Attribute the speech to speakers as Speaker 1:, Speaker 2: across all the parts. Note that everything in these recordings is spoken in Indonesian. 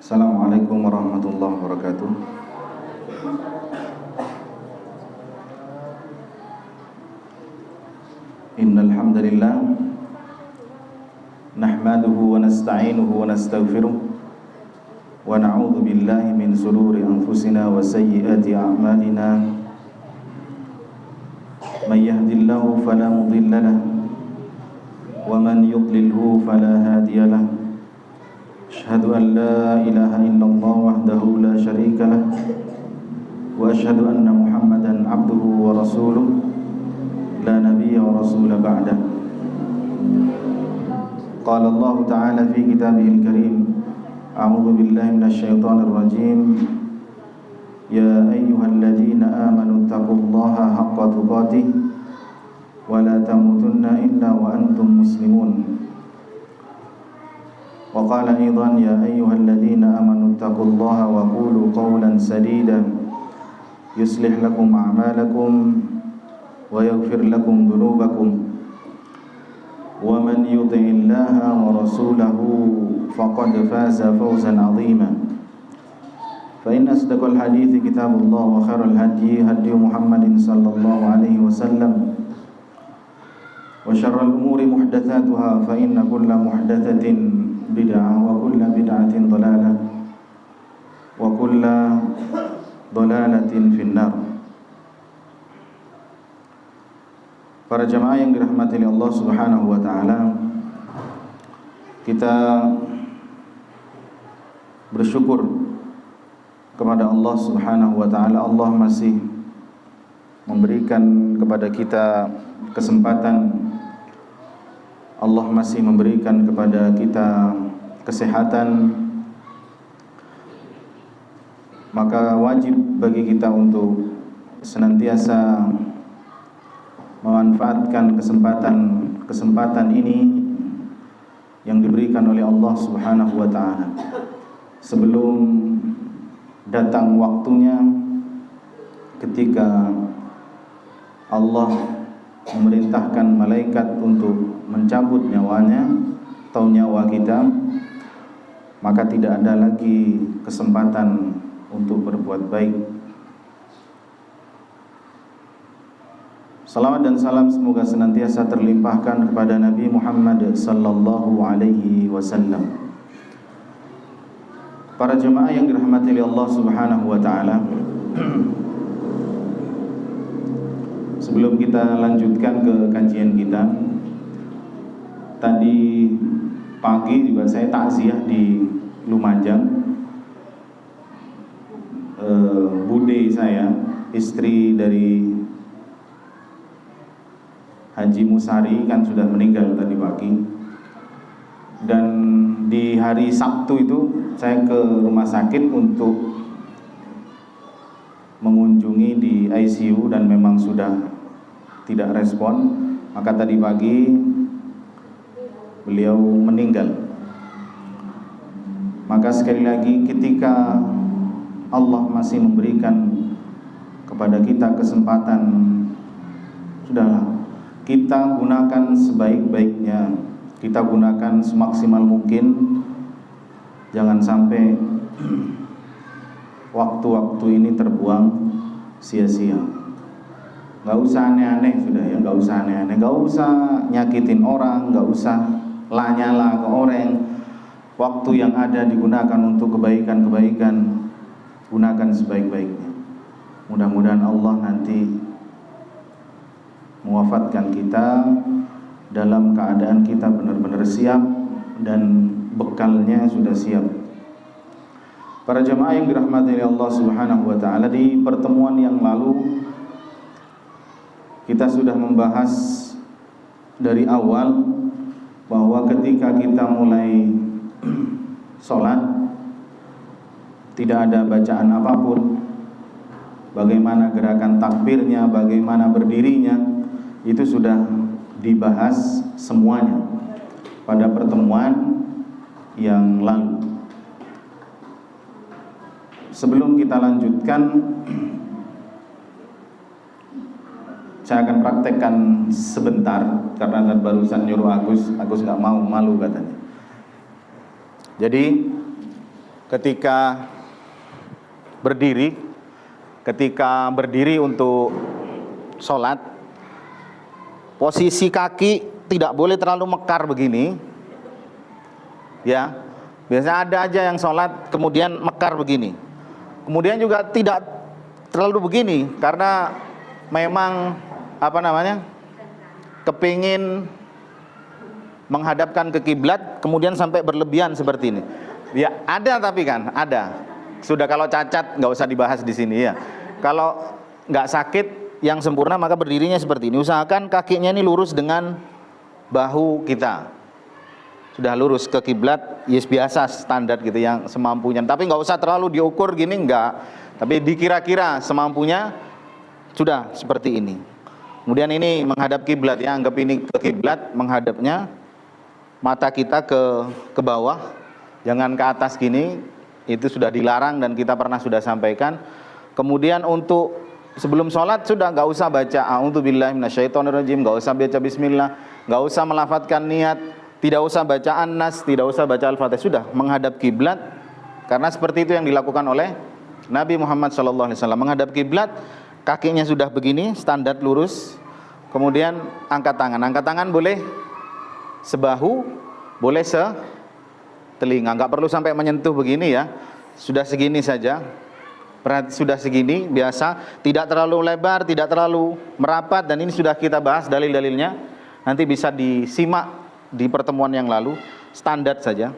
Speaker 1: Assalamualaikum warahmatullahi wabarakatuh. Innal hamdalillah nahmaduhu wa nasta'inuhu wa nastaghfiruh wa na'udzu billahi min shururi anfusina wa sayyiati a'malina. May yahdihillahu fala mudilla lahu wa man yudlilhu fala hadiya lahu. Asyhadu an la ilaha illallah wahdahu la syarika lah wa asyhadu anna Muhammadan abduhu wa rasuluh la nabiyya wa rasula ba'dah. Qala Allah ta'ala fi kitabihil karim, a'udzu billahi minasy syaithanir rajim. Ya ayyuhalladzina amanu taqullaha haqqa tuqatih wa la tamutunna illa wa antum muslimun. Wa qala aidan ya ayyuhalladzina amanu taqullaha wa qulu qawlan sadida yuslih lakum a'malakum wa yaghfir lakum dhunubakum wa man yuti'illaha wa rasulahu faqad faza fawzan 'azima. Fa inna asdaqal hadithi kitabullah wa khairal hadyi hadyu Muhammadin sallallahu alaihi wasallam wa syarrul umuri muhdatsatuha fa inna kulla muhdatsatin bid'ah wa kulla bid'atin dhalalah wa kulla dhalalatin finnar. Para jamaah yang dirahmati oleh Allah Subhanahu wa taala, kita bersyukur kepada Allah Subhanahu wa taala. Allah masih memberikan kepada kita kesempatan, Allah masih memberikan kepada kita kesehatan, maka wajib bagi kita untuk senantiasa memanfaatkan kesempatan ini yang diberikan oleh Allah Subhanahu wa taala sebelum datang waktunya ketika Allah memerintahkan malaikat untuk mencabut nyawanya atau nyawa kita, maka tidak ada lagi kesempatan untuk berbuat baik. Salawat dan salam semoga senantiasa terlimpahkan kepada Nabi Muhammad sallallahu alaihi wasallam. Para jemaah yang dirahmati oleh Allah Subhanahu wa taala, sebelum kita lanjutkan ke kajian kita, tadi pagi juga saya takziah di Lumajang. Bude saya, istri dari Haji Musari, kan sudah meninggal tadi pagi. Dan di hari Sabtu itu saya ke rumah sakit untuk mengunjungi di ICU dan memang sudah tidak respon. Maka tadi pagi beliau meninggal. Maka sekali lagi, ketika Allah masih memberikan kepada kita kesempatan, sudahlah kita gunakan sebaik-baiknya, kita gunakan semaksimal mungkin. Jangan sampai waktu-waktu ini terbuang sia-sia. Gak usah aneh-aneh sudah ya, gak usah aneh-aneh, gak usah nyakitin orang, gak usah lanyala ke orang. Waktu yang ada digunakan untuk kebaikan-kebaikan, gunakan sebaik-baiknya. Mudah-mudahan Allah nanti mewafatkan kita dalam keadaan kita benar-benar siap dan bekalnya sudah siap. Para jemaah yang dirahmati oleh Allah Subhanahu wa taala, di pertemuan yang lalu kita sudah membahas dari awal bahwa ketika kita mulai sholat, tidak ada bacaan apapun, bagaimana gerakan takbirnya, bagaimana berdirinya, itu sudah dibahas semuanya pada pertemuan yang lalu. Sebelum kita lanjutkan, saya akan praktekkan sebentar karena barusan nyuruh Agus nggak mau, malu katanya. Jadi ketika berdiri untuk sholat, posisi kaki tidak boleh terlalu mekar begini, ya. Biasanya ada aja yang sholat kemudian mekar begini. Kemudian juga tidak terlalu begini, karena memang kepingin menghadapkan ke kiblat, kemudian sampai berlebihan seperti ini. Ya ada, tapi kan ada. Sudah, kalau cacat nggak usah dibahas di sini ya. Kalau nggak sakit yang sempurna maka berdirinya seperti ini. Usahakan kakinya ini lurus dengan bahu kita. Sudah lurus ke kiblat, yes, biasa standar gitu yang semampunya. Tapi nggak usah terlalu diukur gini, nggak. Tapi dikira-kira semampunya sudah seperti ini. Kemudian ini menghadap kiblat ya, anggap ini ke kiblat, menghadapnya. Mata kita ke bawah, jangan ke atas gini. Itu sudah dilarang dan kita pernah sudah sampaikan. Kemudian untuk sebelum sholat sudah nggak usah baca a'udzubillahi minasyaitonirrajim, nggak usah baca bismillah, nggak usah melafadzkan niat, tidak usah baca an-nas, tidak usah baca al-fatihah, sudah menghadap kiblat. Karena seperti itu yang dilakukan oleh Nabi Muhammad SAW. Menghadap kiblat, kakinya sudah begini, standar lurus. Kemudian angkat tangan boleh sebahu, boleh setelinga, nggak perlu sampai menyentuh begini ya. Sudah segini saja, sudah segini biasa, tidak terlalu lebar, tidak terlalu merapat. Dan ini sudah kita bahas dalil-dalilnya, nanti bisa disimak di pertemuan yang lalu. Standar saja,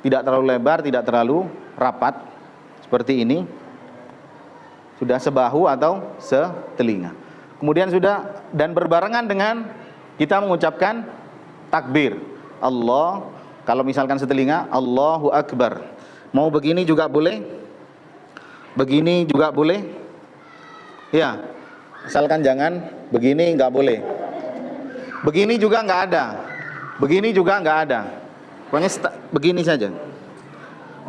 Speaker 1: tidak terlalu lebar, tidak terlalu rapat, seperti ini. Sudah sebahu atau setelinga. Kemudian sudah, dan berbarengan dengan kita mengucapkan takbir. Allah, kalau misalkan setelinga, Allahu Akbar. Mau begini juga boleh, begini juga boleh. Ya, misalkan jangan begini, nggak boleh. Begini juga nggak ada. Begini juga nggak ada. Pokoknya begini saja.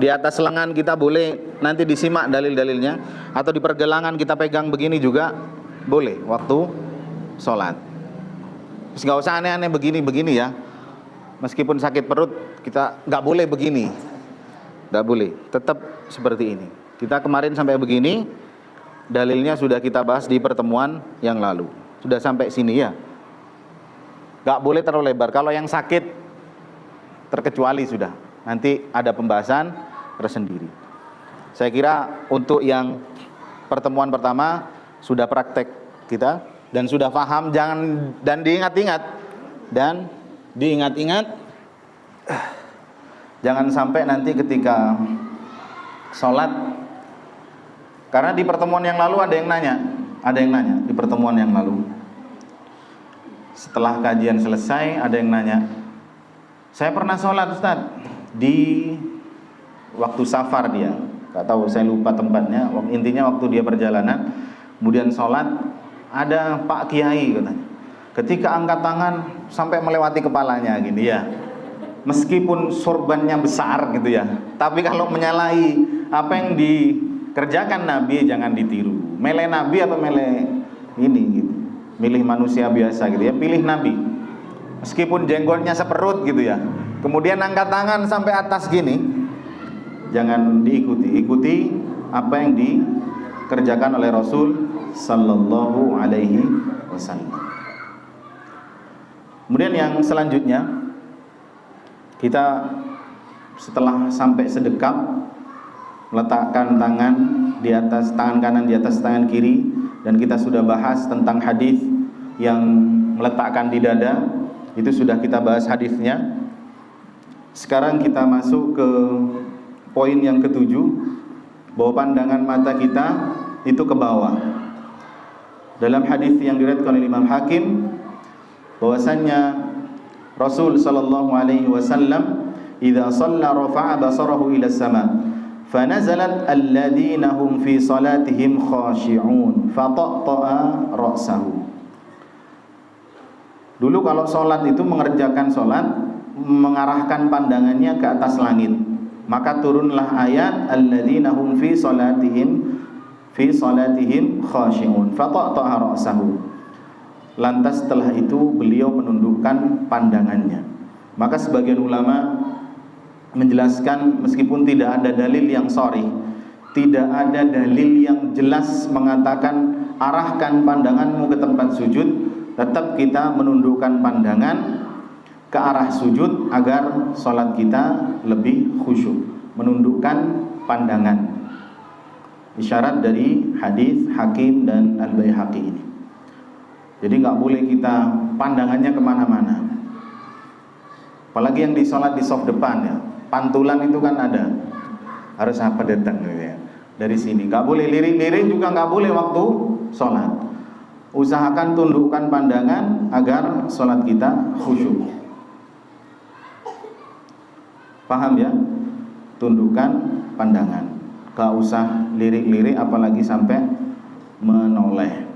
Speaker 1: Di atas lengan kita boleh, nanti disimak dalil-dalilnya. Atau di pergelangan kita pegang begini juga boleh waktu sholat. Terus nggak usah aneh-aneh begini ya. Meskipun sakit perut, kita nggak boleh begini, nggak boleh. Tetap seperti ini. Kita kemarin sampai begini, dalilnya sudah kita bahas di pertemuan yang lalu. Sudah sampai sini ya. Nggak boleh terlalu lebar. Kalau yang sakit terkecuali sudah. Nanti ada pembahasan tersendiri. Saya kira untuk yang pertemuan pertama sudah praktek kita dan sudah paham. Dan diingat-ingat, jangan sampai nanti ketika sholat, karena di pertemuan yang lalu ada yang nanya di pertemuan yang lalu. Setelah kajian selesai ada yang nanya, saya pernah sholat Ustaz di waktu safar, dia nggak tahu, saya lupa tempatnya. Intinya waktu dia perjalanan, kemudian sholat, ada Pak Kiai katanya, ketika angkat tangan sampai melewati kepalanya gini ya. Meskipun sorbannya besar gitu ya, tapi kalau menyalahi apa yang dikerjakan Nabi jangan ditiru. Milih Nabi atau milih ini gitu. Milih manusia biasa gitu ya, pilih Nabi. Meskipun jenggotnya seperut gitu ya. Kemudian angkat tangan sampai atas gini, jangan diikuti. Ikuti apa yang dikerjakan oleh Rasul sallallahu alaihi wasallam. Kemudian yang selanjutnya, kita setelah sampai sedekap, meletakkan tangan di atas tangan kanan, di atas tangan kiri, dan kita sudah bahas tentang hadis yang meletakkan di dada. Itu sudah kita bahas hadisnya. Sekarang kita masuk ke poin yang ketujuh, bahwa pandangan mata kita itu ke bawah. Dalam hadis yang diriwayatkan oleh Imam Hakim, bahwasannya Rasul sallallahu alaihi wasallam idza shalla rafa'a basarahu ila as-sama' fanazalat alladziina hum fi salatihim khashi'un fataqta'a ra'sahu. Dulu kalau sholat itu mengerjakan sholat, mengarahkan pandangannya ke atas langit, maka turunlah ayat alladziina hum fi salatihim khashi'un fataqta'a ra'sahu. Lantas setelah itu beliau menundukkan pandangannya. Maka sebagian ulama menjelaskan meskipun tidak ada dalil yang sharih, tidak ada dalil yang jelas mengatakan arahkan pandanganmu ke tempat sujud, tetap kita menundukkan pandangan ke arah sujud agar sholat kita lebih khusyuk, menundukkan pandangan. Isyarat dari hadis Hakim dan Al-Baihaqi ini. Jadi nggak boleh kita pandangannya kemana-mana. Apalagi yang di sholat di soft depan ya, pantulan itu kan ada, harus apa datang gitu ya. Dari sini nggak boleh, lirik-lirik juga nggak boleh waktu sholat. Usahakan tundukkan pandangan agar sholat kita khusyuk. Paham ya? Tundukkan pandangan. Gak usah lirik-lirik apalagi sampai menoleh.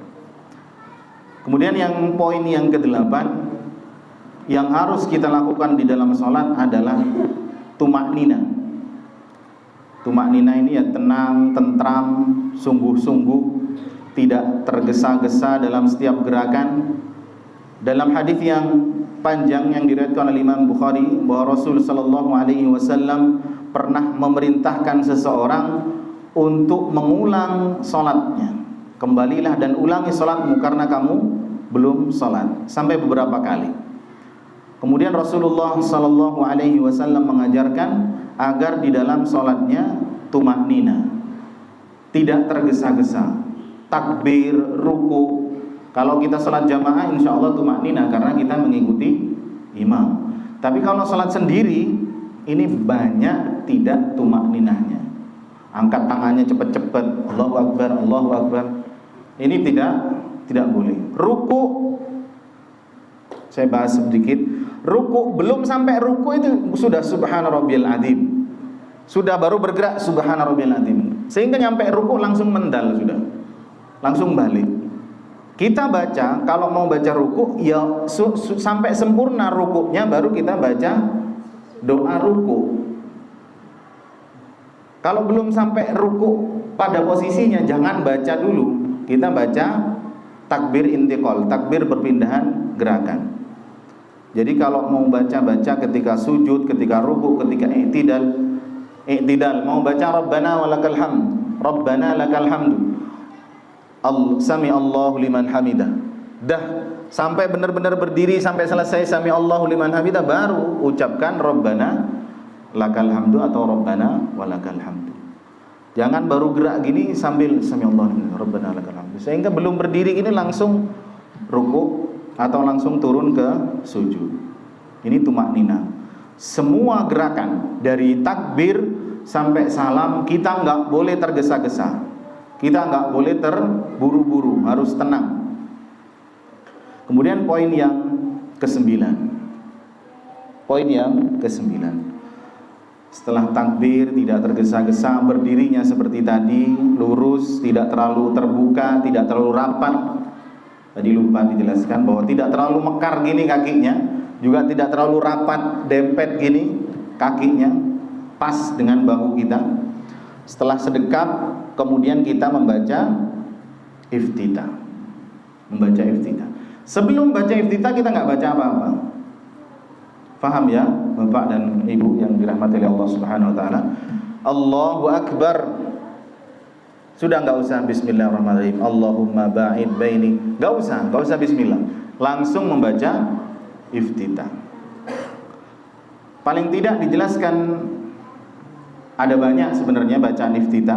Speaker 1: Kemudian yang poin yang ke-8 yang harus kita lakukan di dalam sholat adalah tumaknina. Tumaknina ini ya tenang, tentram, sungguh-sungguh, tidak tergesa-gesa dalam setiap gerakan. Dalam hadis yang panjang yang diriwayatkan oleh Imam Bukhari bahwa Rasul sallallahu alaihi wasallam pernah memerintahkan seseorang untuk mengulang salatnya. Kembalilah dan ulangi salatmu karena kamu belum salat, sampai beberapa kali. Kemudian Rasulullah sallallahu alaihi wasallam mengajarkan agar di dalam salatnya tumaknina, tidak tergesa-gesa, takbir, ruku. Kalau kita salat jamaah insyaallah tumaknina karena kita mengikuti imam. Tapi kalau salat sendiri ini banyak tidak tumakninahnya. Angkat tangannya cepat-cepat, Allahu Akbar, Allahu Akbar. Ini tidak boleh. Ruku, saya bahas sedikit. Ruku, belum sampai ruku itu sudah subhana rabbiyal azim. Sudah baru bergerak subhana rabbiyal azim. Sehingga nyampe ruku langsung mendal sudah. Langsung balik. Kita baca, kalau mau baca ruku ya sampai sempurna rukunya baru kita baca doa ruku. Kalau belum sampai ruku pada posisinya jangan baca dulu. Kita baca takbir intiqal, takbir perpindahan gerakan. Jadi kalau mau baca-baca ketika sujud, ketika ruku, ketika i'tidal, mau baca Rabbana walakal hamd, Rabbana lakal hamdu, Sami Allahu liman hamidah. Dah sampai benar-benar berdiri sampai selesai Sami Allahu liman hamidah baru ucapkan Rabbana lakal hamdu atau Rabbana walakal hamdu. Jangan baru gerak gini sambil Sami Allahu liman Rabbana lakal hamdu. Sehingga belum berdiri gini langsung ruku atau langsung turun ke sujud. Ini tumaknina. Semua gerakan dari takbir sampai salam kita nggak boleh tergesa-gesa. Kita nggak boleh terburu-buru, harus tenang. Kemudian poin yang ke-9. Poin yang ke-9. Setelah takbir tidak tergesa-gesa, berdirinya seperti tadi, lurus, tidak terlalu terbuka, tidak terlalu rapat. Tadi lupa dijelaskan bahwa tidak terlalu mekar gini kakinya, juga tidak terlalu rapat, dempet gini kakinya, pas dengan bahu kita. Setelah sedekap, kemudian kita membaca iftitah. Membaca iftitah. Sebelum baca iftitah kita nggak baca apa-apa. Faham ya Bapak dan Ibu yang dirahmati oleh Allah Subhanahu wa taala? Allahu Akbar. Sudah nggak usah bismillahirrahmanirrahim. Allahumma ba'id baini. Nggak usah bismillah. Langsung membaca iftitah. Paling tidak dijelaskan ada banyak sebenarnya bacaan iftitah.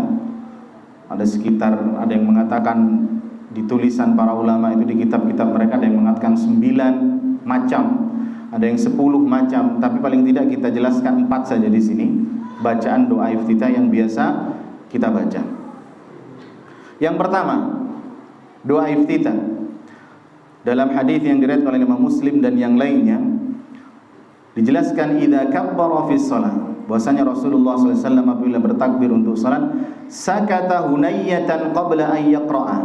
Speaker 1: Ada sekitar, ada yang mengatakan di tulisan para ulama itu di kitab-kitab mereka ada yang mengatakan 9 macam. Ada yang 10 macam, tapi paling tidak kita jelaskan 4 saja di sini bacaan doa iftitah yang biasa kita baca. Yang pertama, doa iftitah dalam hadis yang diriwayatkan oleh Imam Muslim dan yang lainnya dijelaskan idza kabbara fi shalah, bahwasanya Rasulullah SAW apabila bertakbir untuk salat, sakata hunayyatan qabla an yaqra'a.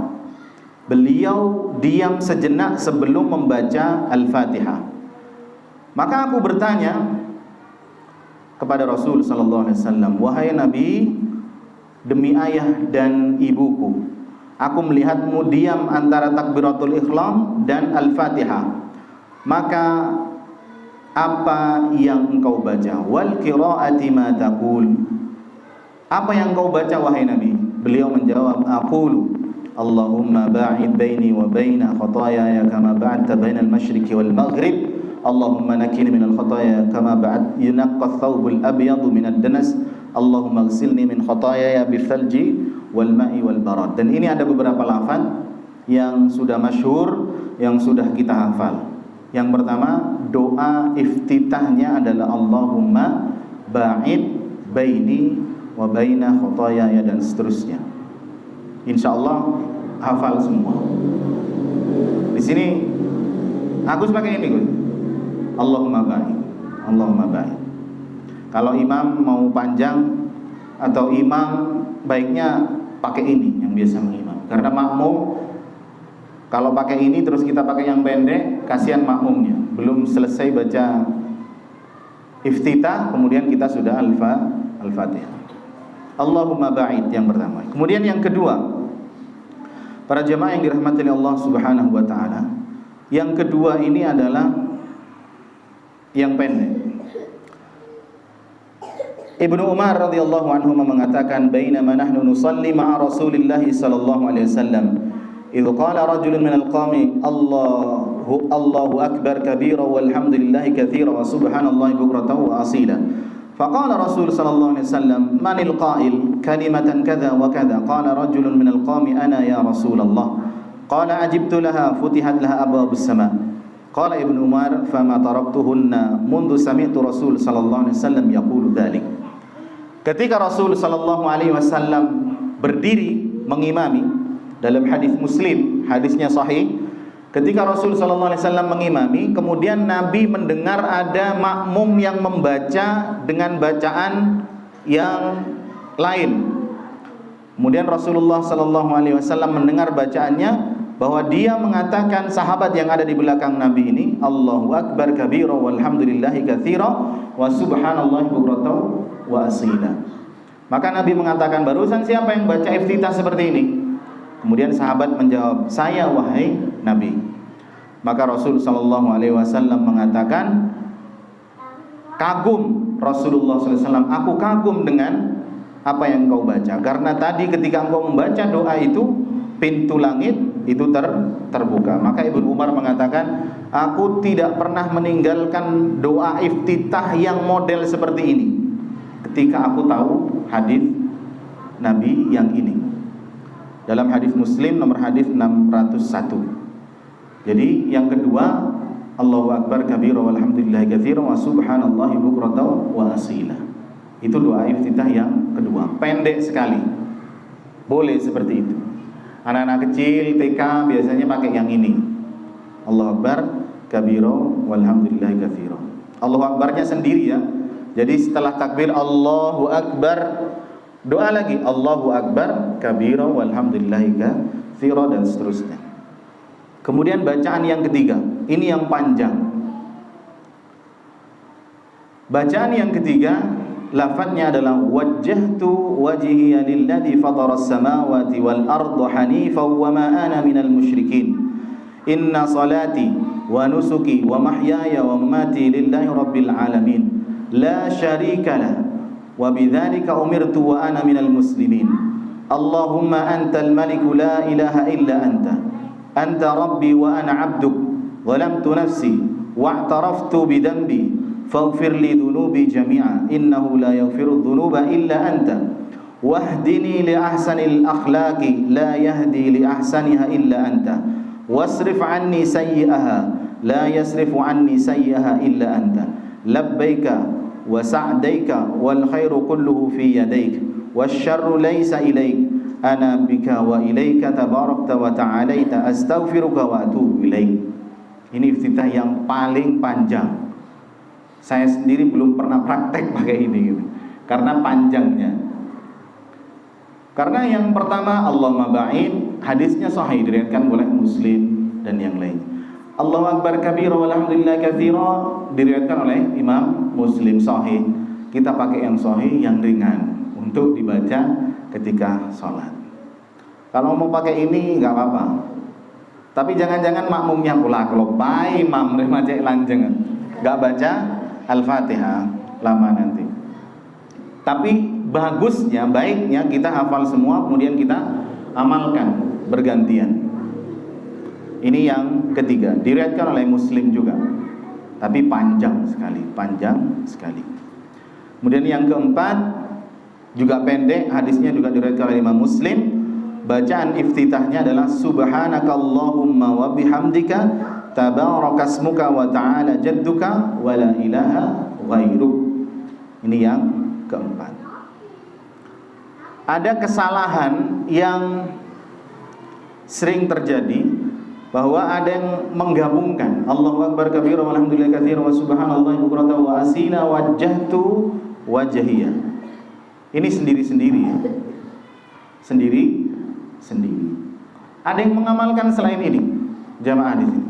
Speaker 1: Beliau diam sejenak sebelum membaca Al-Fatihah. Maka aku bertanya kepada Rasul sallallahu alaihi wasallam, "Wahai Nabi, demi ayah dan ibuku, aku melihatmu diam antara takbiratul ihram dan Al-Fatihah. Maka apa yang engkau baca. Wal qiraati ma taqul. Apa yang engkau baca wahai Nabi? Beliau menjawab, aqulu Allahumma ba'id baini wa baina khataaya kama ba'adta bainal masyriqi wal maghrib. Allahumma nakini minal khataaya kama yunaqqa ath-thawbul abyadu minad danas. Allahumma ighsilni min khataaya bil thalji wal ma'i wal barad. Dan ini ada beberapa lafaz yang sudah masyhur, yang sudah kita hafal. Yang pertama, doa iftitahnya adalah Allahumma ba'id baini wa baina khataaya dan seterusnya. Insyaallah hafal semua. Di sini Agus pakai ini, Gus. Allahumma ba'id. Allahumma ba'id. Kalau imam mau panjang atau imam baiknya pakai ini yang biasa mengimam. Karena makmum kalau pakai ini terus kita pakai yang pendek, kasihan makmumnya. Belum selesai baca iftitah, kemudian kita sudah Al-Fatihah. Allahumma ba'id yang pertama. Kemudian yang kedua, para jemaah yang dirahmati oleh Allah Subhanahu wa taala, yang kedua ini adalah yang pendek. Ibnu Umar radhiyallahu anhu mengatakan, "Bainama nahnu nusalli ma'a Rasulillah sallallahu alaihi wasallam, idh qala rajulun minal qawmi Allahu akbar kabira walhamdulillahi katsira wa subhanallahi bukratan wa asila." Faqala Rasul sallallahu alaihi wasallam, "Manil qa'il kalimatan kadza wa kadza?" Qala rajulun minal qawmi, "Ana ya Rasulullah." Qala ajibtu laha futihat laha abwabus sama'. Qala Ibnu Umar, "Fama taraktuhunna mundu sami'tu Rasul sallallahu alaihi wasallam yaqulu dzalik." Ketika Rasul sallallahu alaihi wasallam berdiri mengimami dalam hadis Muslim, hadisnya sahih, ketika Rasul sallallahu alaihi wasallam mengimami, kemudian Nabi mendengar ada makmum yang membaca dengan bacaan yang lain. Kemudian Rasulullah sallallahu alaihi wasallam mendengar bacaannya, bahwa dia mengatakan, sahabat yang ada di belakang Nabi ini, Allahu akbar kabira walhamdulillahi katsira wa subhanallahi bukratan wa asila. Maka Nabi mengatakan, barusan siapa yang baca iftitah seperti ini? Kemudian sahabat menjawab, saya wahai Nabi. Maka Rasul sallallahu alaihi wasallam mengatakan, kagum Rasulullah sallallahu alaihi wasallam, aku kagum dengan apa yang engkau baca, karena tadi ketika engkau membaca doa itu, pintu langit itu terbuka. Maka Ibnu Umar mengatakan, aku tidak pernah meninggalkan doa iftitah yang model seperti ini ketika aku tahu hadis Nabi yang ini. Dalam hadis Muslim nomor hadis 601. Jadi yang kedua, Allahu akbar kabira walhamdulillahi katsira wa subhanallahi bukratan wa asila. Itu doa iftitah yang kedua, pendek sekali. Boleh seperti itu. Anak-anak kecil TK biasanya pakai yang ini. Allahu akbar kabira walhamdulillahi katsira. Allahu akbarnya sendiri ya. Jadi setelah takbir Allahu akbar, doa lagi Allahu akbar kabira walhamdulillahi katsira dan seterusnya. Kemudian bacaan yang ketiga, ini yang panjang. Bacaan yang ketiga, lafadznya adalah wajjahtu wajhiya lilladzi fataras samawati wal arda hanifan wa ma ana minal musyrikin. Inna salati wa nusuki wa mahyaya wa mamati lillahi rabbil alamin. La syarika lah wa bidzalika umirtu wa ana minal muslimin. Allahumma antal maliku la ilaha illa anta. Anta rabbi wa ana 'abduk. Zalamtu nafsi wa'taraftu bidhanbi faghfir li dhunubi jami'a innahu la yaghfiru dhunuba illa anta wahdini li ahsanil akhlaqi la yahdi li ahsaniha illa anta wasrif anni sayyi'aha la yasrifu anni sayyi'aha illa anta labbaika wa sa'daika wal khairu kulluhu fi yadayk wasyarru laysa ilayk ana bika wa ilayka tabarakta wa ta'alaita astaghfiruka wa atubu ilayk. Ini iftitah yang paling panjang. Saya sendiri belum pernah praktek pakai ini gitu. Karena panjangnya. Karena yang pertama Allahumma ba'id, hadisnya sahih diriwayatkan oleh Muslim dan yang lain. Allahu akbar kabira walhamdulillahi katsira diriwayatkan oleh Imam Muslim sahih. Kita pakai yang sahih, yang ringan untuk dibaca ketika sholat. Kalau mau pakai ini enggak apa-apa. Tapi jangan-jangan makmumnya pula kalau pai imam remaja lanjengan. nggak baca Al-Fatihah, lama nanti. Tapi bagusnya, baiknya kita hafal semua, kemudian kita amalkan bergantian. Ini yang ketiga, diriwayatkan oleh Muslim juga, tapi panjang sekali. Kemudian yang keempat juga pendek, hadisnya juga diriwayatkan oleh Imam Muslim. Bacaan iftitahnya adalah subhanakallahumma wa bihamdika tabarakasmuka wa ta'ala jadduka wa la ilaha ghairuk. Ini yang keempat. Ada kesalahan yang sering terjadi, bahwa ada yang menggabungkan Allahu akbar kabira walhamdulillahi katsiran wa subhanallahi bukratan wa asila wajjahtu wajhiya. Ini sendiri-sendiri ya. Sendiri. Ada yang mengamalkan selain ini, jamaah di sini.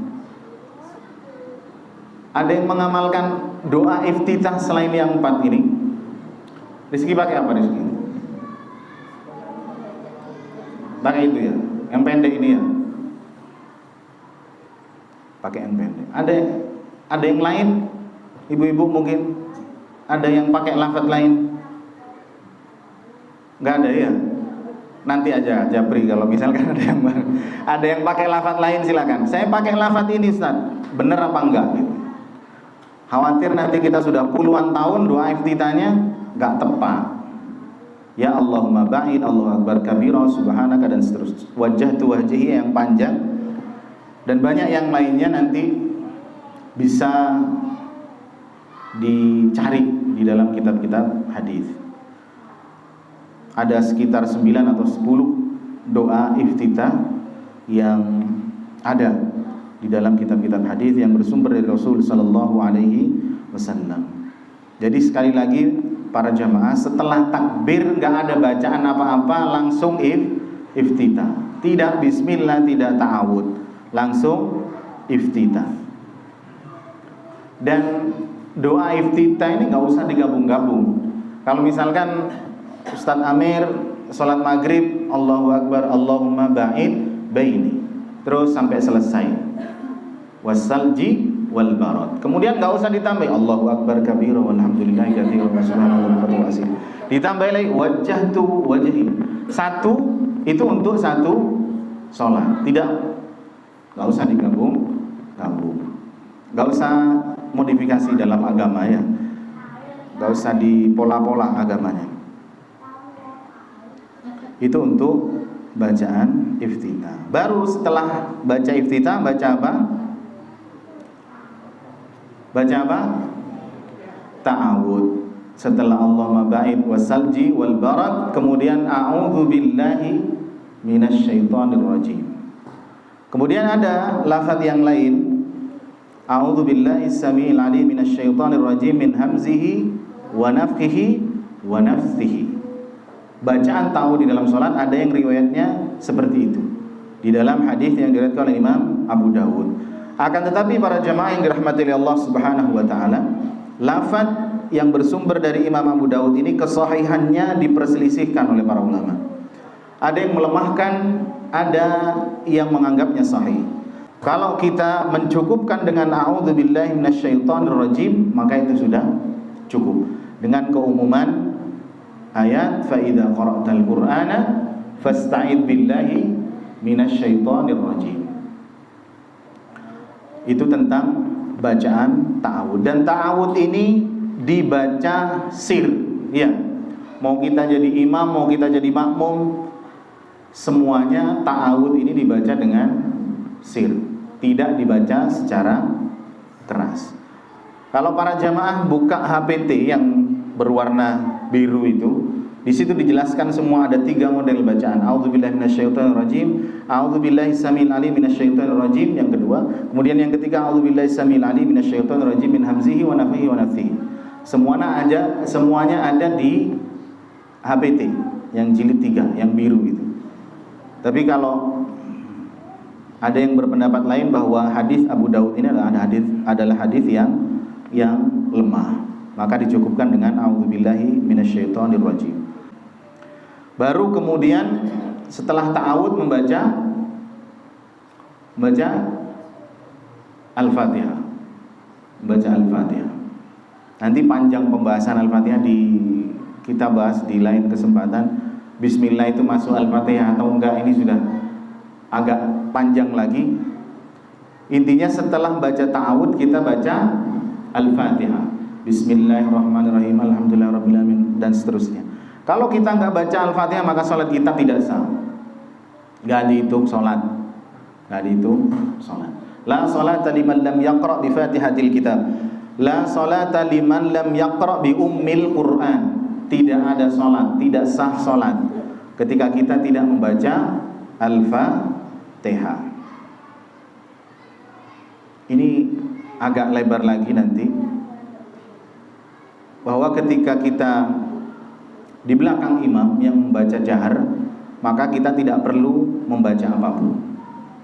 Speaker 1: Ada yang mengamalkan doa iftitah selain yang 4 ini. Rizki pakai apa Rizki? Pakai itu ya, yang pendek ini ya. Pakai yang pendek. Ada yang lain, ibu-ibu mungkin ada yang pakai lafaz lain? Nggak ada ya? Nanti aja Japri kalau misalkan ada yang pakai lafaz lain silakan. Saya pakai lafaz ini Ustaz, bener apa enggak gitu. Khawatir nanti kita sudah puluhan tahun doa iftitahnya enggak tepat. Ya Allahumma ba'id, Allahu akbar kabira, subhanaka dan seterusnya. Wajjahtu wajhi yang panjang dan banyak yang lainnya nanti bisa dicari di dalam kitab-kitab hadis. Ada sekitar 9 atau 10 doa iftitah yang ada di dalam kitab-kitab hadis yang bersumber dari Rasul sallallahu alaihi wasallam. Jadi sekali lagi para jamaah, setelah takbir enggak ada bacaan apa-apa, langsung iftitah. Tidak bismillah, tidak ta'awud, langsung iftitah. Dan doa iftitah ini enggak usah digabung-gabung. Kalau misalkan Ustaz Amir sholat maghrib Allahu akbar Allahumma ba'id baini, terus sampai selesai wasalji wal barad, kemudian nggak usah ditambah Allahu akbar kabira walhamdulillahi katsiran wa subhanallahi wa asih, ditambah lagi wajjahtu wajhi. Satu itu untuk satu sholat, nggak usah digabung, nggak usah modifikasi dalam agama ya, nggak usah dipola-pola agamanya. Itu untuk bacaan iftitah. Baru setelah baca iftitah, baca apa? Ta'awud. Setelah Allahumma ba'id wasalji wal barad, kemudian a'udzu billahi minasyaitonir rajim. Kemudian ada lafaz yang lain, a'udzu billahi samiil alim minasyaitonir rajim min hamzihi wa nafthihi wa nafthihi. Bacaan tahu di dalam sholat ada yang riwayatnya seperti itu di dalam hadis yang diriwayatkan oleh Imam Abu Dawud. Akan tetapi para jamaah yang dirahmati oleh Allah Subhanahu wa taala, lafaz yang bersumber dari Imam Abu Dawud ini kesahihannya diperselisihkan oleh para ulama. Ada yang melemahkan, ada yang menganggapnya sahih. Kalau kita mencukupkan dengan a'udzubillahi minasyaitonirrajim, maka itu sudah cukup dengan keumuman ayat fa idza qara'tal qur'ana fasta'id billahi minasyaitonir rajim. Itu tentang bacaan ta'awud. Dan ta'awud ini dibaca sir ya. Mau kita jadi imam, mau kita jadi makmum, semuanya ta'awud ini dibaca dengan sir, tidak dibaca secara keras. Kalau para jamaah buka HPT yang berwarna biru itu, di situ dijelaskan semua ada 3 model bacaan. A'udzubillahi minasyaitonirrajim, a'udzubillahi samil alim minasyaitonirrajim yang kedua, kemudian yang ketiga a'udzubillahi samil alim minasyaitonirrajim min hamzihi wa nafthihi wa nafthihi. Semuanya ada di HPT yang jilid 3 yang biru itu. Tapi kalau ada yang berpendapat lain bahwa hadis Abu Daud ini adalah hadis yang lemah, maka dicukupkan dengan a'udzubillahi minasyaitonirrajim. Baru kemudian setelah ta'awud membaca Al-Fatihah. membaca Al-Fatihah. Nanti panjang pembahasan Al-Fatihah kita bahas di lain kesempatan. Bismillah itu masuk Al-Fatihah atau enggak, ini sudah agak panjang lagi. Intinya setelah baca ta'awud kita baca Al-Fatihah, Bismillahirrahmanirrahim, Alhamdulillahirrahmanirrahim, dan seterusnya. Kalau kita enggak baca Al-Fatihah maka sholat kita tidak sah, enggak dihitung sholat, enggak dihitung sholat. La sholata liman lam yaqra' bi fatihatil kitab, la sholata liman lam yaqra' bi ummil Qur'an. Tidak ada sholat, tidak sah sholat ketika kita tidak membaca Al-Fatihah. Ini agak lebar lagi nanti, bahwa ketika kita di belakang imam yang membaca jahar, maka kita tidak perlu membaca apapun.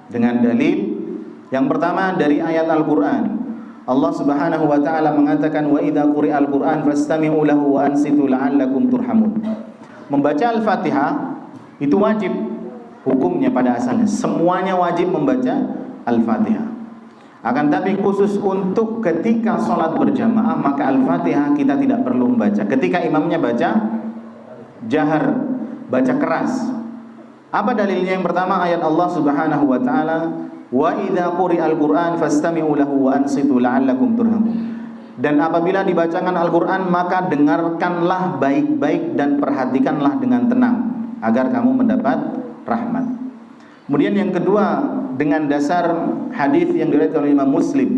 Speaker 1: Dengan dalil yang pertama dari ayat Al-Quran. Allah Subhanahu wa taala mengatakan, wa idza quri'al Qur'an fastami'u lahu wa ansitu la'allakum turhamun. Membaca Al-Fatihah itu wajib hukumnya pada asalnya. Semuanya wajib membaca Al-Fatihah. Akan tapi khusus untuk ketika sholat berjamaah maka Al-Fatihah kita tidak perlu membaca. Ketika imamnya baca jahar, baca keras. Apa dalilnya? Yang pertama ayat Allah Subhanahu wa taala, wa idza quri'al Qur'an fastami'u lahu wa ansitu la'allakum turhamun. Dan apabila dibacakan Al-Qur'an maka dengarkanlah baik-baik dan perhatikanlah dengan tenang agar kamu mendapat rahmat. Kemudian yang kedua, dengan dasar hadis yang diriwayatkan oleh Imam Muslim,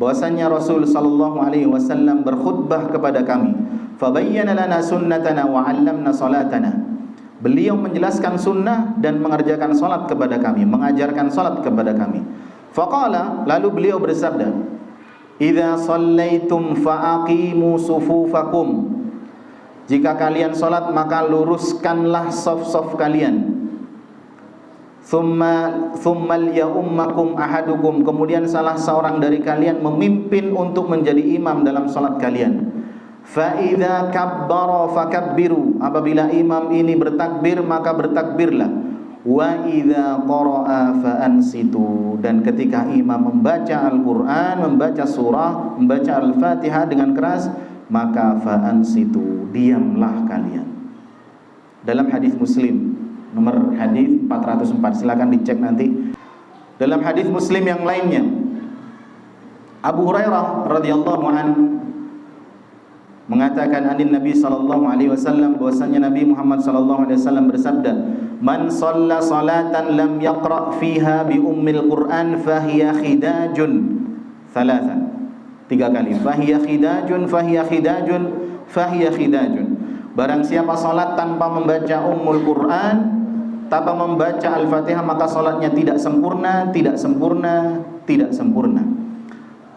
Speaker 1: bahwasanya Rasul sallallahu alaihi wasallam berkhutbah kepada kami, fabayyana lana sunnatana wa 'allamna salatana. Beliau menjelaskan sunnah dan mengerjakan salat kepada kami, mengajarkan salat kepada kami. Faqala, lalu beliau bersabda, idza shallaitum faaqimu sufufakum. Jika kalian salat maka luruskanlah saf-saf kalian. Thumma liyummakum ahadukum. Kemudian salah seorang dari kalian memimpin untuk menjadi imam dalam salat kalian. Fa idza kabbara fakabbiru. Apabila imam ini bertakbir maka bertakbirlah. Wa idza qara'a fa ansitu. Dan ketika imam membaca Al-Qur'an, membaca surah, membaca Al-Fatihah dengan keras, maka fa ansitu, diamlah kalian. Dalam hadis Muslim nomor hadis 404, silakan dicek nanti. Dalam hadis Muslim yang lainnya, Abu Hurairah radhiyallahu anhu mengatakan anin Nabi sallallahu alaihi wasallam, bahwasanya Nabi Muhammad sallallahu alaihi wasallam bersabda, man shalla salatan lam yaqra fiha bi ummil Qur'an fahiya khidajun. Thalathan, 3 kali. Fahiya khidajun, fahiya khidajun, fahiya khidajun. Barang siapa salat tanpa membaca ummul Qur'an, tanpa membaca Al-Fatihah, maka salatnya tidak sempurna, tidak sempurna, tidak sempurna.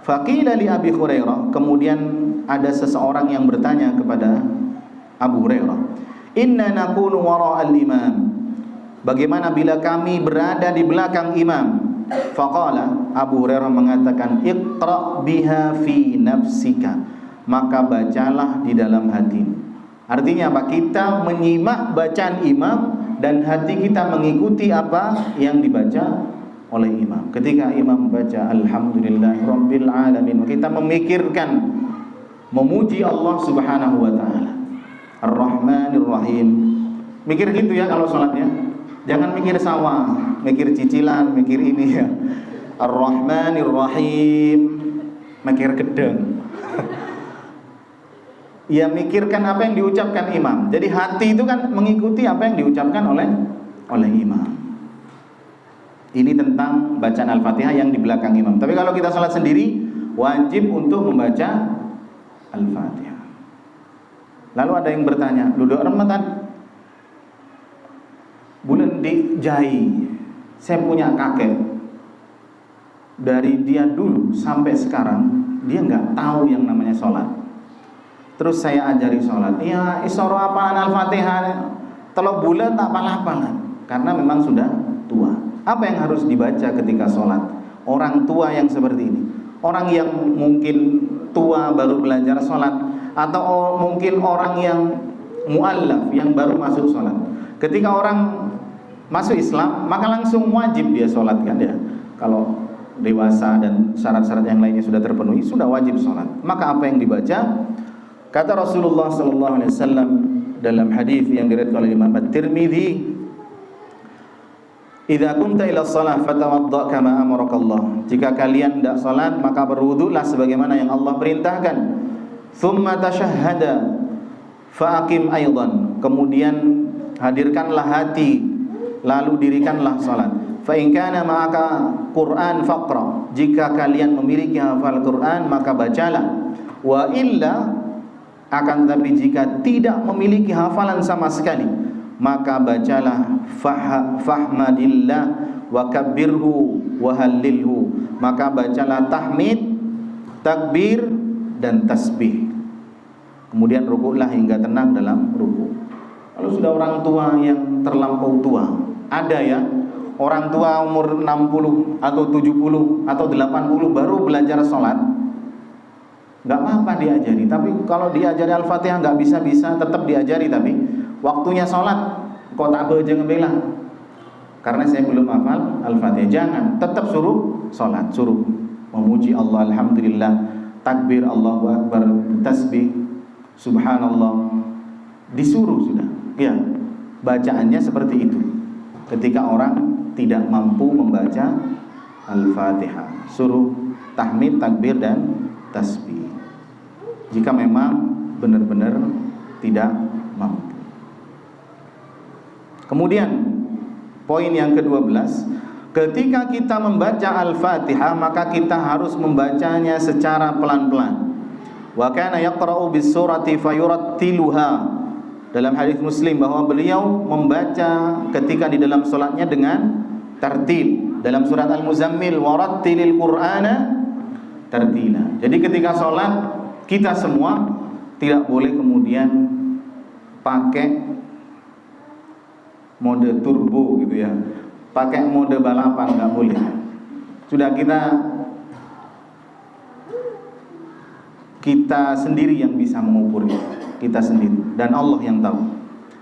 Speaker 1: Faqila li Abi Hurairah, kemudian ada seseorang yang bertanya kepada Abu Hurairah, inna nakunu wara'al imam. Bagaimana bila kami berada di belakang imam? Faqala, Abu Hurairah mengatakan, iqra biha fi nafsika. Maka bacalah di dalam hatimu. Artinya apa? Kita menyimak bacaan imam dan hati kita mengikuti apa yang dibaca oleh imam. Ketika imam membaca Alhamdulillahirabbil alamin, kita memikirkan memuji Allah Subhanahu wa taala. Ar-Rahmanir Rahim. Mikir gitu ya kalau salatnya. Jangan mikir sawah, mikir cicilan, mikir ini ya. Ar-Rahmanir Rahim, mikir gedeng. Ya, mikirkan apa yang diucapkan imam. Jadi hati itu kan mengikuti apa yang diucapkan oleh imam. Ini tentang bacaan Al-Fatihah yang di belakang imam. Tapi kalau kita salat sendiri, wajib untuk membaca Al-Fatihah. Lalu ada yang bertanya, duduk Ramadan bulan di Jai, saya punya kakek, dari dia dulu sampai sekarang dia nggak tahu yang namanya sholat. Terus saya ajari sholat, ya isoro apaan Al-Fatihah, kalau bulan tak apalah-apalah, karena memang sudah tua. Apa yang harus dibaca ketika sholat? Orang tua yang seperti ini, orang yang mungkin tua baru belajar sholat, atau mungkin orang yang mu'allaf yang baru masuk sholat. Ketika orang masuk Islam, maka langsung wajib dia sholat kan ya. Kalau dewasa dan syarat-syarat yang lainnya sudah terpenuhi, sudah wajib sholat. Maka apa yang dibaca? Kata Rasulullah sallallahu alaihi wasallam dalam hadis yang diriwayatkan oleh Imam At-Tirmidzi, "Idza kunta ila shalah fatawadda kama amarakallah." Jika kalian hendak salat, maka berwudulah sebagaimana yang Allah perintahkan. "Tsumma tashahhada fa aqim aidan." Kemudian hadirkanlah hati, lalu dirikanlah salat. "Fa in kana ma'aka Qur'an faqra." Jika kalian memiliki hafal Quran, maka bacalah. "Wa illa," akan tetapi jika tidak memiliki hafalan sama sekali, maka bacalah fahmadillah wa kabbirhu wa hallilhu. Maka bacalah tahmid, takbir dan tasbih. Kemudian rukuklah hingga tenang dalam rukuk. Kalau sudah orang tua yang terlampau tua, ada ya orang tua umur 60 atau 70 atau 80 baru belajar sholat, nggak apa-apa diajari. Tapi kalau diajari Al-Fatihah nggak bisa-bisa, tetap diajari. Tapi waktunya sholat kok tak baca ngebela karena saya belum hafal Al-Fatihah, jangan. Tetap suruh sholat, suruh memuji Allah, alhamdulillah, takbir, Allahu Akbar, tasbih, subhanallah, disuruh sudah. Ya, bacaannya seperti itu. Ketika orang tidak mampu membaca Al-Fatihah, suruh tahmid, takbir dan tasbih. Jika memang benar-benar tidak mampu. Kemudian poin yang ke-12, ketika kita membaca Al-Fatihah, maka kita harus membacanya secara pelan-pelan. Wa kana yaqra'u bis-surati fayurattiluha. Dalam hadis Muslim bahwa beliau membaca ketika di dalam salatnya dengan tartil. Dalam surat Al-Muzammil, warattilil Qur'ana tartila. Jadi ketika salat kita semua tidak boleh kemudian pakai mode turbo gitu ya, pakai mode balapan, nggak boleh. Sudah kita sendiri yang bisa mengukur itu, kita sendiri, dan Allah yang tahu.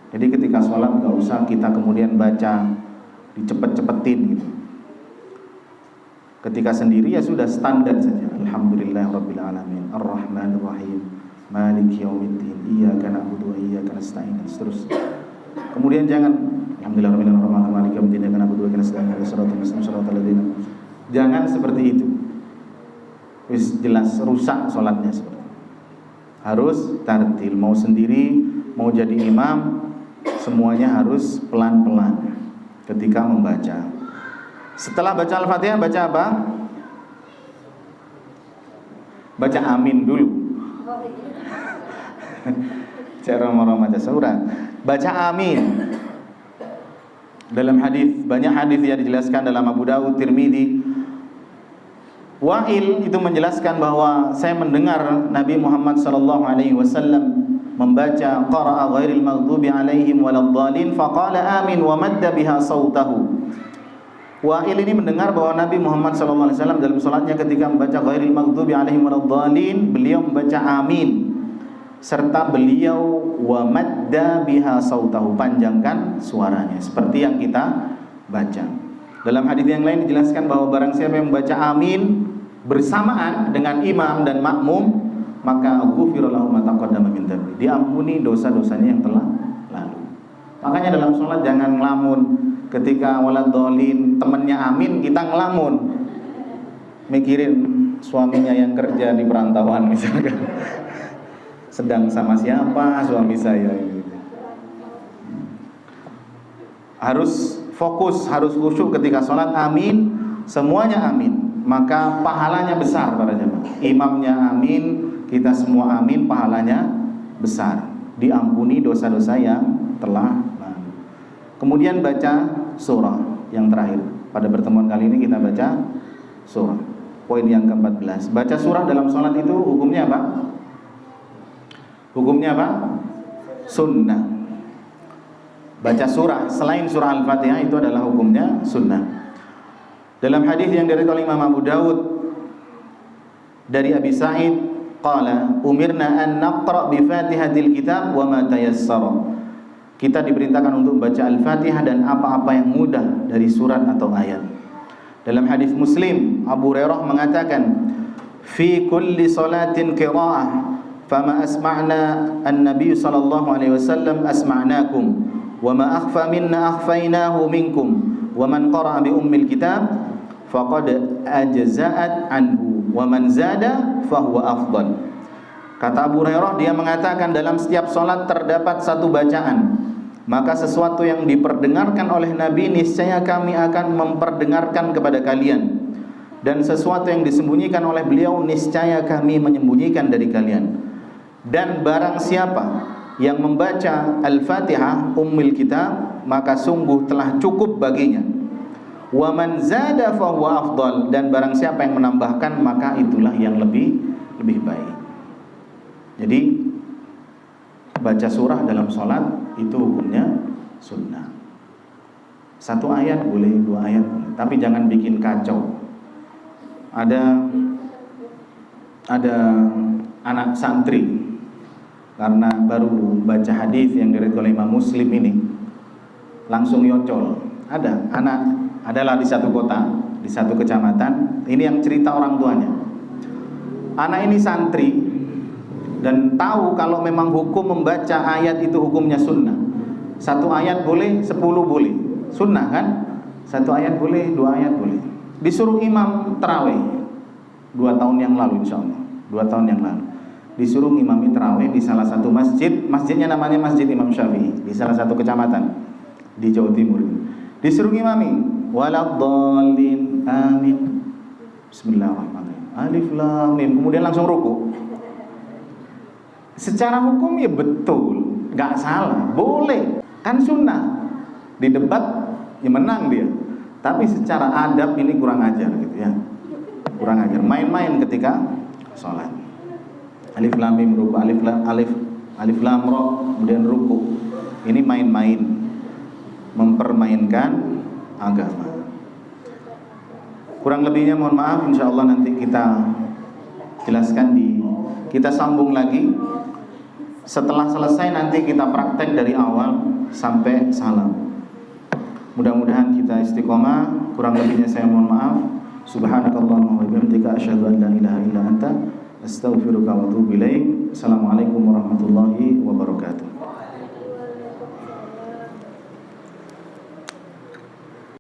Speaker 1: Jadi ketika sholat nggak usah kita kemudian baca dicepet-cepetin gitu. Ketika sendiri ya sudah standar saja. Alhamdulillahirabbil alamin, arrahmanir rahim, maliki yaumiddin, iyyaka na'budu wa iyyaka nasta'in, dan seterusnya. Kemudian jangan alhamdulillahirabbil alamin, maliki yaumiddin, iyyaka na'budu wa iyyaka nasta'in, shiratal mustaqim, shiratal ladzina. Jangan seperti itu. Wis jelas rusak salatnya seperti itu. Harus tartil, mau sendiri, mau jadi imam, semuanya harus pelan-pelan ketika membaca. Setelah baca Al-Fatihah, baca apa? Baca amin dulu. Cara membaca surah. Baca amin. Dalam hadis, banyak hadis yang dijelaskan dalam Abu Dawud, Tirmidzi. Wa'il itu menjelaskan bahwa saya mendengar Nabi Muhammad sallallahu alaihi wasallam membaca qara'a ghairil maghdubi alaihim waladdallin faqala amin wa madda biha sautahu. Wa'il ini mendengar bahwa Nabi Muhammad sallallahu alaihi wasallam dalam salatnya ketika membaca ghairil maghdubi alaihim waladdallin, beliau membaca amin serta beliau wa madda biha sautahu, panjangkan suaranya seperti yang kita baca. Dalam hadis yang lain dijelaskan bahwa barang siapa yang membaca amin bersamaan dengan imam dan makmum, maka ghufira lahu ma taqaddama min dzambi, diampuni dosa-dosanya yang telah lalu. Makanya dalam sholat jangan ngelamun. Ketika waladhdallin temennya amin, kita ngelamun, mikirin suaminya yang kerja di perantauan misalkan, sedang sama siapa suami saya gitu. Harus fokus, harus khusyuk ketika sholat. Amin, semuanya amin, maka pahalanya besar para jemaah. Imamnya amin, kita semua amin, pahalanya besar, diampuni dosa-dosa yang telah lalu. Kemudian baca surah yang terakhir. Pada pertemuan kali ini kita baca surah. Poin yang ke-14. Baca surah dalam sholat itu hukumnya apa? Hukumnya apa? Sunnah. Baca surah selain surah Al-Fatihah itu adalah hukumnya sunnah. Dalam hadis yang diriwayatkan oleh Imam Abu Dawud dari Abi Sa'id, qala umirna an naqra bi Fatihatil kitab wa ma tayassara. Kita diperintahkan untuk membaca Al-Fatihah dan apa-apa yang mudah dari surat atau ayat. Dalam hadis Muslim, Abu Hurairah mengatakan, "Fi kulli salatin qira'ah, fama asma'na an-nabiy sallallahu alaihi wasallam asma'nakum, wa ma akhfa minna akhfainahu minkum, wa man qara'a bi ummil kitab faqad ajza'at anhu, wa man zada fahuwa afdal." Kata Abu Hurairah, dia mengatakan dalam setiap salat terdapat satu bacaan, maka sesuatu yang diperdengarkan oleh Nabi niscaya kami akan memperdengarkan kepada kalian, dan sesuatu yang disembunyikan oleh beliau niscaya kami menyembunyikan dari kalian. Dan barang siapa yang membaca Al-Fatihah Ummul Kitab, maka sungguh telah cukup baginya. Wa man zada fahuwa afdal, dan barang siapa yang menambahkan maka itulah yang lebih baik. Jadi baca surah dalam sholat itu hukumnya sunnah. Satu ayat boleh, dua ayat boleh, tapi jangan bikin kacau. Ada anak santri, karena baru baca hadis yang diriwayatkan oleh Imam Muslim ini, langsung yocol. Adalah di satu kota, di satu kecamatan. Ini yang cerita orang tuanya. Anak ini santri dan tahu kalau memang hukum membaca ayat itu hukumnya sunnah. Satu ayat boleh, 10 boleh. Sunnah kan? Satu ayat boleh, dua ayat boleh. Disuruh imam tarawih 2 tahun yang lalu, insya Allah 2 tahun yang lalu. Disuruh imami tarawih di salah satu masjid. Masjidnya namanya Masjid Imam Syafi'i, di salah satu kecamatan di Jawa Timur. Disuruh imami, waladhdallin, amin, bismillahirrahmanirrahim, alif lam mim, kemudian langsung ruku. Secara hukum ya betul, gak salah, boleh, kan sunnah. Di debat ya menang dia. Tapi secara adab ini kurang ajar gitu ya. Kurang ajar, main-main ketika sholat. Alif lam mim ruku, alif lam ra, kemudian ruku. Ini main-main, mempermainkan agama. Kurang lebihnya mohon maaf, insyaallah nanti kita jelaskan kita sambung lagi. Setelah selesai nanti kita praktek dari awal sampai salam. Mudah-mudahan kita istiqomah. Kurang lebihnya saya mohon maaf. Subhanakallahumma wa bihamdika asyhadu an la ilaha illa anta astaghfiruka wa atubu ilaik. Assalamualaikum warahmatullahi wabarakatuh.